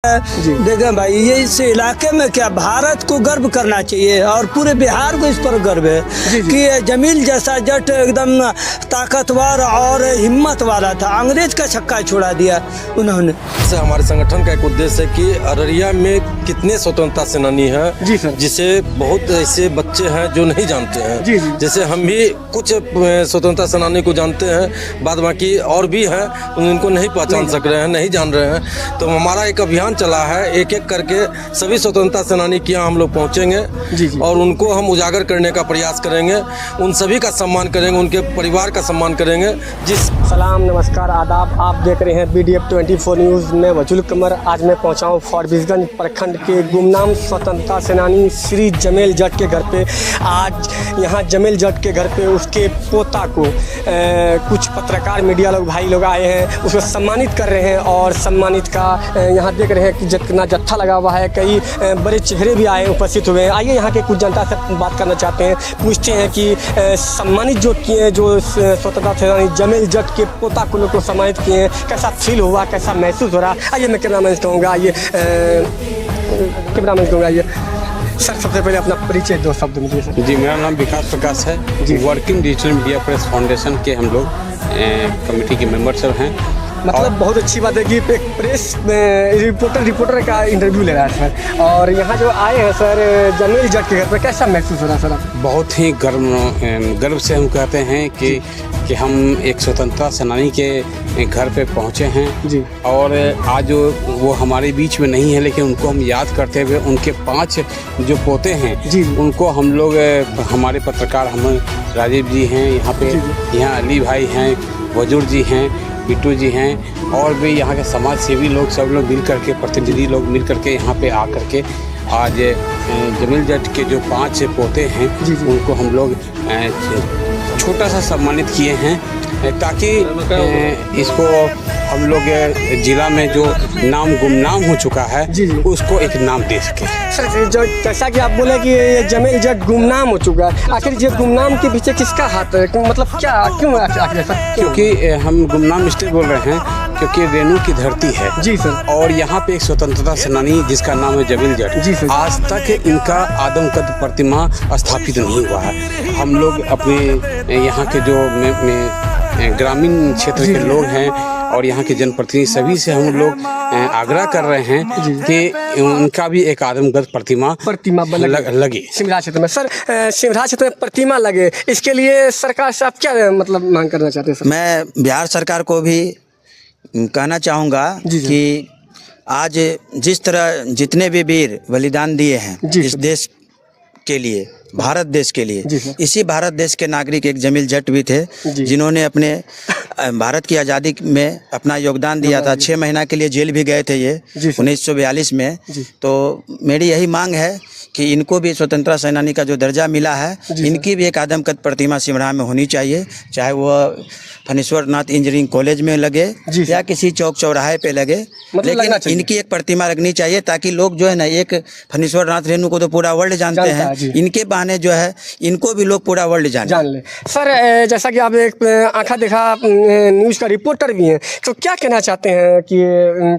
देखें भाई, ये इस इलाके में क्या भारत को गर्व करना चाहिए और पूरे बिहार को इस पर गर्व है कि जमील जैसा जट एकदम ताकतवर और हिम्मत वाला था। अंग्रेज का छक्का छोड़ा दिया उन्होंने। हमारे संगठन का एक उद्देश्य है कि अररिया में कितने स्वतंत्रता सेनानी हैं जिसे बहुत ऐसे बच्चे हैं जो नहीं जानते हैं। जैसे हम भी कुछ स्वतंत्रता सेनानी को जानते हैं, बाद बाकी और भी हैं उनको नहीं पहचान सक रहे हैं, नहीं जान रहे हैं। तो हमारा एक अभियान चला है, एक एक करके सभी स्वतंत्रता सेनानी के यहाँ हम लोग पहुँचेंगे और उनको हम उजागर करने का प्रयास करेंगे। उन सभी का सम्मान करेंगे, उनके परिवार का सम्मान करेंगे। सलाम, नमस्कार, आदाब। आप देख रहे हैं BDF 24 न्यूज़ में वजूल कमर। आज मैं पहुंचा हूँ फॉरबिसगंज प्रखंड के गुमनाम स्वतंत्रता सेनानी श्री जमेल जट के घर पे। आज यहाँ जमेल जट के घर पे उसके पोता को कुछ पत्रकार मीडिया लोग भाई लोग आए हैं, उसको सम्मानित कर रहे हैं। और सम्मानित का यहाँ देख रहे हैं कि जितना जत्था लगा हुआ है, कई बड़े चेहरे भी आए उपस्थित हुए हैं। आइए यहाँ के कुछ जनता से बात करना चाहते हैं, पूछते हैं कि सम्मानित जो किए, जो स्वतंत्रता सेनानी जमेल जट के पोता को लोग को सम्मानित किए हैं, कैसा फील हुआ, कैसा महसूस हो रहा। आइए मैं कैमरामैन कहूँगा, आइए कैमरामैन कहूँगा, आइए सर सबसे पहले अपना परिचय दो शब्द में सर। जी, मेरा नाम विकास प्रकाश है जी। Working digital media press foundation के हम लोग कमेटी के मेंबर सब हैं। मतलब बहुत अच्छी बात है कि एक प्रेस रिपोर्टर का इंटरव्यू ले रहा है सर। और यहाँ जो आए हैं सर जमेल जट के घर पे, कैसा महसूस हो रहा है सर? बहुत ही गर्व से हम कहते हैं कि हम एक स्वतंत्रता सेनानी के घर पे पहुँचे हैं जी। और आज वो हमारे बीच में नहीं है, लेकिन उनको हम याद करते हुए उनके 5 जो पोते हैं जी, उनको हम लोग, हमारे पत्रकार हम राजीव जी हैं यहाँ पे, यहाँ अली भाई हैं, वजूर जी हैं, बिट्टू जी हैं, और भी यहाँ के समाज सेवी लोग, सब लोग मिल करके, प्रतिनिधि लोग मिल करके यहाँ पे आ करके आज जमेल जट के जो 5 पोते हैं उनको हम लोग छोटा सा सम्मानित किए हैं, ताकि इसको हम लोग जिला में जो नाम गुमनाम हो चुका है उसको एक नाम दे सके। सर जो जैसा कि आप बोले कि ये जमेल जट गुमनाम हो चुका है, आखिर ये गुमनाम के पीछे किसका हाथ है? मतलब क्या, क्यों आखिर ऐसा? क्योंकि हम गुमनाम इसलिए बोल रहे हैं क्योंकि रेणु की धरती है जी सर, और यहाँ पे एक स्वतंत्रता सेनानी जिसका नाम है जमेल जट जी सर, आज तक इनका आदमकद प्रतिमा स्थापित नहीं हुआ है। हम लोग अपने यहाँ के जो ग्रामीण क्षेत्र के लोग हैं और यहाँ के जनप्रतिनिधि सभी से हम लोग आग्रह कर रहे हैं कि उनका भी एक आदमकद प्रतिमा लगे सिमरा क्षेत्र में। सर सिमरा क्षेत्र में प्रतिमा लगे, इसके लिए सरकार से आप क्या मतलब मांग करना चाहते हैं सर? मैं बिहार सरकार को भी कहना चाहूँगा कि आज जिस तरह जितने भी वीर बलिदान दिए हैं इस देश के लिए, भारत देश के लिए, इसी भारत देश के नागरिक एक जमेल जट भी थे जिन्होंने अपने भारत की आज़ादी में अपना योगदान दिया था। 6 महीना के लिए जेल भी गए थे ये 1942 में। तो मेरी यही मांग है कि इनको भी स्वतंत्रता सेनानी का जो दर्जा मिला है, इनकी भी एक आदमकद प्रतिमा सिमरा में होनी चाहिए, चाहे वो फणीश्वर नाथ इंजीनियरिंग कॉलेज में लगे या किसी चौक चौराहे पे लगे, लेकिन इनकी एक प्रतिमा लगनी चाहिए ताकि लोग जो है ना, एक फणीश्वर नाथ रेणु को तो पूरा वर्ल्ड जानते हैं, इनके बहाने जो है इनको भी लोग पूरा वर्ल्ड जान ले। सर जैसा कि आप एक आंखा देखा न्यूज़ का रिपोर्टर भी हैं, तो क्या कहना चाहते हैं कि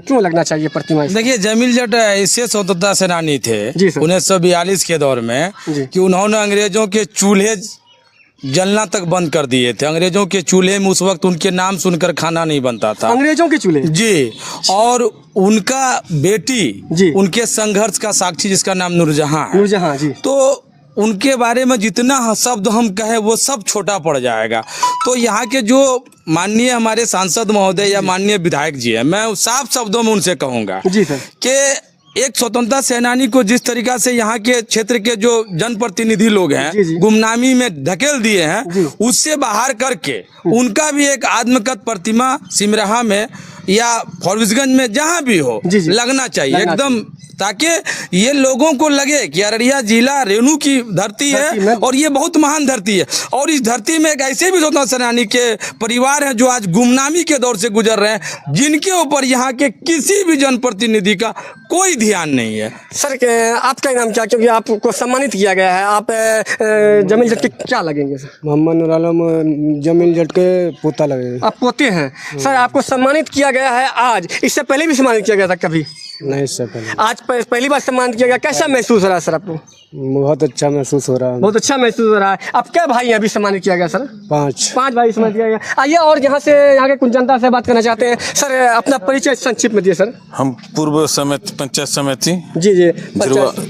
क्यों लगना चाहिए प्रतिमा? देखिए, जमेल जट ऐसे स्वतंत्रता सेनानी थे 1942 के दौर में कि उन्होंने अंग्रेजों के चूल्हे जलना तक बंद कर दिए थे। अंग्रेजों के चूल्हे में उस वक्त उनके नाम सुनकर खाना नहीं बनता था। अंग्रेजों के चूल्हे जी। और उनका बेटी उनके संघर्ष का साक्षी जिसका नाम नूरजहां है। नूरजहां जी। तो उनके बारे में जितना शब्द हम कहें वो सब छोटा पड़ जाएगा। तो यहाँ के जो माननीय हमारे सांसद महोदय या माननीय विधायक जी हैं, मैं साफ शब्दों में उनसे कहूँगा कि एक स्वतंत्रता सेनानी को जिस तरीका से यहाँ के क्षेत्र के जो जनप्रतिनिधि लोग हैं गुमनामी में धकेल दिए हैं, उससे बाहर करके उनका भी एक आत्मकथ प्रतिमा सिमराहा में या फॉरबिसगंज में जहाँ भी हो लगना चाहिए, एकदम ताकि ये लोगों को लगे कि अररिया जिला रेणु की धरती है और ये बहुत महान धरती है। और इस धरती में एक ऐसे भी स्वतंत्रता सेनानी के परिवार हैं जो आज गुमनामी के दौर से गुजर रहे हैं, जिनके ऊपर यहाँ के किसी भी जनप्रतिनिधि का कोई ध्यान नहीं है। सर आपका नाम क्या, क्योंकि आपको सम्मानित किया गया है, आप जमील जट के क्या लगेंगे सर? मोहम्मद नूर आलम जमील जट के पोता लगेगा। आप पोते हैं सर, आपको सम्मानित किया गया है आज, इससे पहले भी सम्मानित किया गया था कभी? नहीं, इससे पहले आज पहली बार सम्मानित किया गया, कैसा महसूस हो रहा है सर आपको? बहुत अच्छा महसूस हो रहा है। बहुत अच्छा महसूस हो रहा है। आप क्या भाई हैं अभी सम्मानित किया गया सर? 5 भाई सम्मानित किया गया। आइए और यहाँ से यहाँ के कुछ जनता से बात करना चाहते हैं। सर अपना परिचय संक्षिप्त में दिए सर। हम पूर्व समिति पंचायत समिति जी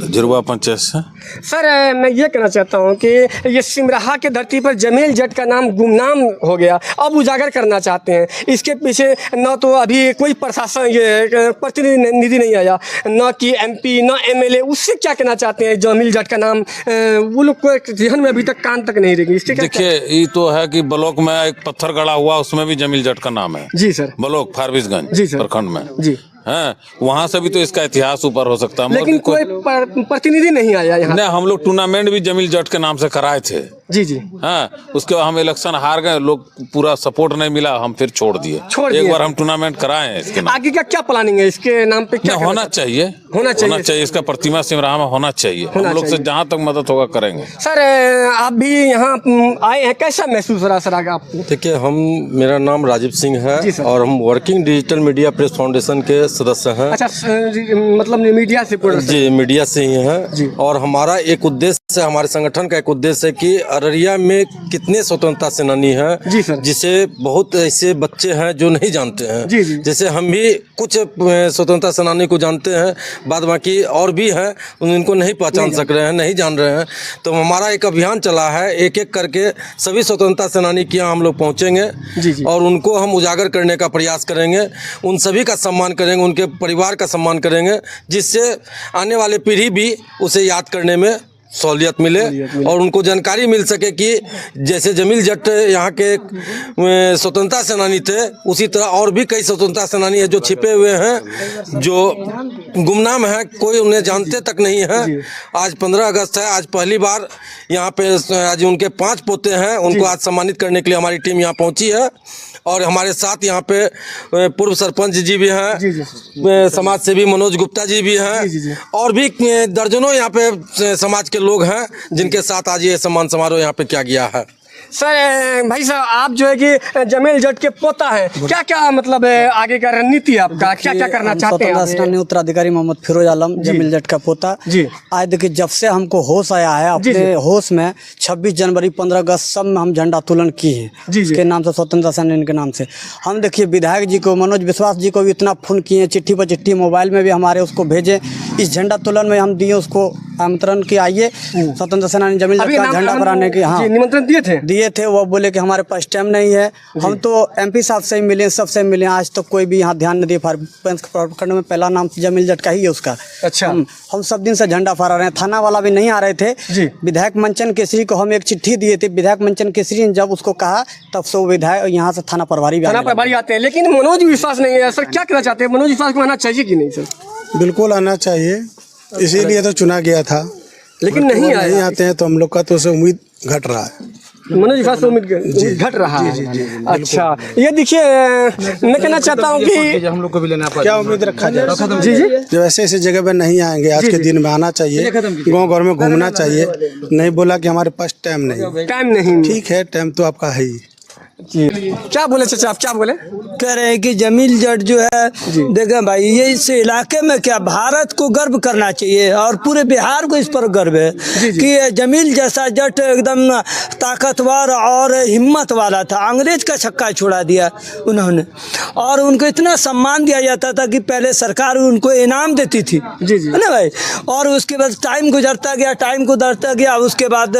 झुरवा पंचायत से। सर मैं ये कहना चाहता हूँ कि ये सिमराहा के धरती पर जमील जट का नाम गुमनाम हो गया, अब उजागर करना चाहते हैं। इसके पीछे न तो अभी कोई प्रशासन ये प्रतिनिधि नहीं आया, न कि MP न MLA, उससे क्या कहना चाहते हैं? जमील जट का नाम वो लोग को जहन में अभी तक कान तक नहीं रही। इसके देखिए ये तो है कि ब्लॉक में एक पत्थर गड़ा हुआ, उसमें भी जमील जट का नाम है। जी सर। ब्लॉक फारबिसगंज प्रखंड में जी है, वहाँ से भी तो इसका इतिहास ऊपर हो सकता है। लेकिन कोई प्रतिनिधि नहीं आया यहाँ। नहीं, हम लोग टूर्नामेंट भी जमील जट के नाम से कराए थे। जी हाँ, उसके बाद हम इलेक्शन हार गए, लोग पूरा सपोर्ट नहीं मिला, हम फिर छोड़ दिए। एक बार हम टूर्नामेंट कराए हैं इसके नाम। आगे का क्या प्लानिंग है इसके नाम पे? क्या होना चाहिए इसका प्रतिमा सिमराहा में होना चाहिए। हम लोग से जहाँ तक मदद होगा करेंगे। सर आप भी यहाँ आए हैं, कैसा महसूस हो रहा सर आगे आपको? देखिए मेरा नाम राजीव सिंह है और हम working digital media press foundation के सदस्य हैं। अच्छा मतलब मीडिया से? जी मीडिया से ही हैं। और हमारा एक उद्देश्य, हमारे संगठन का एक उद्देश्य है कि अररिया में कितने स्वतंत्रता सेनानी हैं जिसे बहुत ऐसे बच्चे हैं जो नहीं जानते हैं। जैसे हम भी कुछ स्वतंत्रता सेनानी को जानते हैं, बाद बाकी और भी हैं उनको नहीं पहचान सक रहे हैं, नहीं जान रहे हैं। तो हमारा एक अभियान चला है, एक एक करके सभी स्वतंत्रता सेनानी के यहाँ हम लोग पहुँचेंगे और उनको हम उजागर करने का प्रयास करेंगे, उन सभी का सम्मान करेंगे, उनके परिवार का सम्मान करेंगे, जिससे आने वाले पीढ़ी भी उसे याद करने में सहूलियत मिले और उनको जानकारी मिल सके कि जैसे जमील जट यहाँ के स्वतंत्रता सेनानी थे, उसी तरह और भी कई स्वतंत्रता सेनानी है जो छिपे हुए हैं, जो गुमनाम है, कोई उन्हें जानते तक नहीं है। आज 15 अगस्त है, आज पहली बार यहाँ पे आज उनके 5 पोते हैं, उनको आज सम्मानित करने के लिए हमारी टीम यहाँ पहुँची है। और हमारे साथ यहाँ पे पूर्व सरपंच जी भी हैं, समाज सेवी मनोज गुप्ता जी भी हैं और भी दर्जनों यहाँ पे समाज के लोग हैं जिनके साथ आज ये सम्मान समारोह यहाँ पे किया गया है। सर भाई साहब आप जो है कि जमील जट के पोता है, क्या क्या मतलब आगे का रणनीति है आपका, क्या क्या करना चाहते हैं? स्वतंत्रता उत्तराधिकारी मोहम्मद फिरोज आलम जमील जट का पोता जी। आज देखिए जब से हमको होश आया है, अपने होश में 26 जनवरी 15 अगस्त सब में हम झंडा तोलन किए हैं इसके नाम से, स्वतंत्रता सेनानी के नाम से। हम देखिए विधायक जी को, मनोज विश्वास जी को भी इतना फोन किए, चिट्ठी पर चिट्ठी, मोबाइल में भी हमारे उसको भेजे। इस झंडा तोलन में हम दिए उसको आमंत्रण कि आइए स्वतंत्रता सेनानी जमील जट का झंडा फहराने के। हाँ निमंत्रण दिए थे। वो बोले कि हमारे पास टाइम नहीं है। हम तो MP साहब से मिले, सबसे मिले, आज तक कोई भी यहाँ ध्यान नहीं दिया। फारबिसगंज प्रखंड में पहला नाम जमील जट का ही है उसका। अच्छा हम सब दिन से झंडा फहरा रहे हैं, थाना वाला भी नहीं आ रहे थे। विधायक मंचन केसरी को हम एक चिट्ठी दिए थे, विधायक मंचन केसरी ने जब उसको कहा तब से वो विधायक यहाँ से थाना प्रभारी आते हैं, लेकिन मनोज विश्वास नहीं है। सर क्या कहना चाहते हैं, मनोज विश्वास को आना चाहिए कि नहीं? सर बिल्कुल आना चाहिए, इसीलिए तो चुना गया था, लेकिन नहीं आते हैं तो हम लोग का तो उसे उम्मीद घट रहा है। मनोज विश्वास उम्मीद घट रहा है। अच्छा ये देखिए मैं कहना चाहता हूँ कि हम लोग को भी लेना पड़ेगा, क्या उम्मीद रखा जाए? जब ऐसे जगह पे नहीं आएंगे, आज के दिन में आना चाहिए, गाँव घर में घूमना चाहिए। नहीं बोला कि हमारे पास टाइम नहीं, ठीक है टाइम तो आपका है ही। क्या बोले चाचा, आप क्या बोले? कह रहे हैं कि जमील जट जो है, देखें भाई ये इस इलाके में क्या भारत को गर्व करना चाहिए और पूरे बिहार को इस पर गर्व है कि जमील जैसा जट एकदम ताकतवर और हिम्मत वाला था। अंग्रेज का छक्का छोड़ा दिया उन्होंने और उनको इतना सम्मान दिया जाता था कि पहले सरकार उनको इनाम देती थी, है ना भाई। और उसके बाद टाइम गुजरता गया, उसके बाद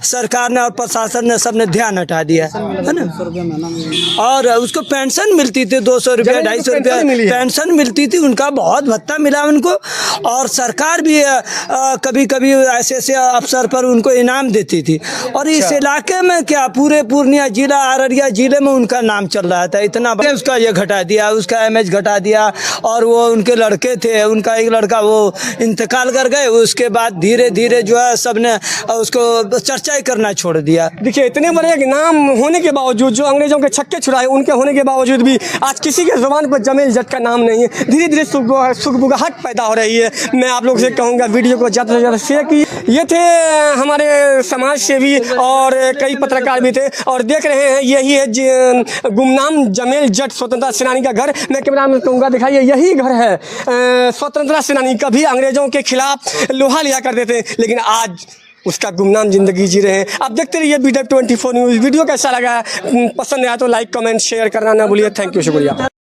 सरकार ने और प्रशासन ने सबने ध्यान हटा दिया, है ना। और उसको पेंशन मिलती थी 200 रुपया 250 रुपया पेंशन मिलती थी, उनका बहुत भत्ता मिला उनको। और सरकार भी कभी कभी ऐसे ऐसे अवसर पर उनको इनाम देती थी। और इस इलाके में क्या पूरे पूर्णिया जिला अररिया जिले में उनका नाम चल रहा था। इतना उसका ये घटा दिया, उसका इमेज घटा दिया। और वो उनके लड़के थे, उनका एक लड़का वो इंतकाल कर गए, उसके बाद धीरे धीरे जो है सबने उसको चर्चा ही करना छोड़ दिया। देखिए इतने बड़े एक नाम होने के बावजूद, जो अंग्रेजों के छक्के छुड़ाए उनके होने के बावजूद भी आज किसी के जुबान पर जमील जट का नाम नहीं है। धीरे धीरे सुगबुगाहट पैदा हो रही है। मैं आप लोग से कहूँगा वीडियो को ज़्यादा से ज़्यादा शेयर कीजिए। ये थे हमारे समाज सेवी और कई पत्रकार भी थे, और देख रहे हैं यही है गुमनाम जमील जट स्वतंत्रता सेनानी का घर। मैं कैमरा में कहूँगा दिखाइए, यही घर है स्वतंत्रता सेनानी। कभी अंग्रेजों के खिलाफ लोहा लिया करते थे, लेकिन आज उसका गुमनाम जिंदगी जी रहे हैं। आप देखते रहिए BDF 24 न्यूज़। वीडियो कैसा लगा, पसंद आया तो लाइक कमेंट शेयर करना ना भूलिए। थैंक यू, शुक्रिया।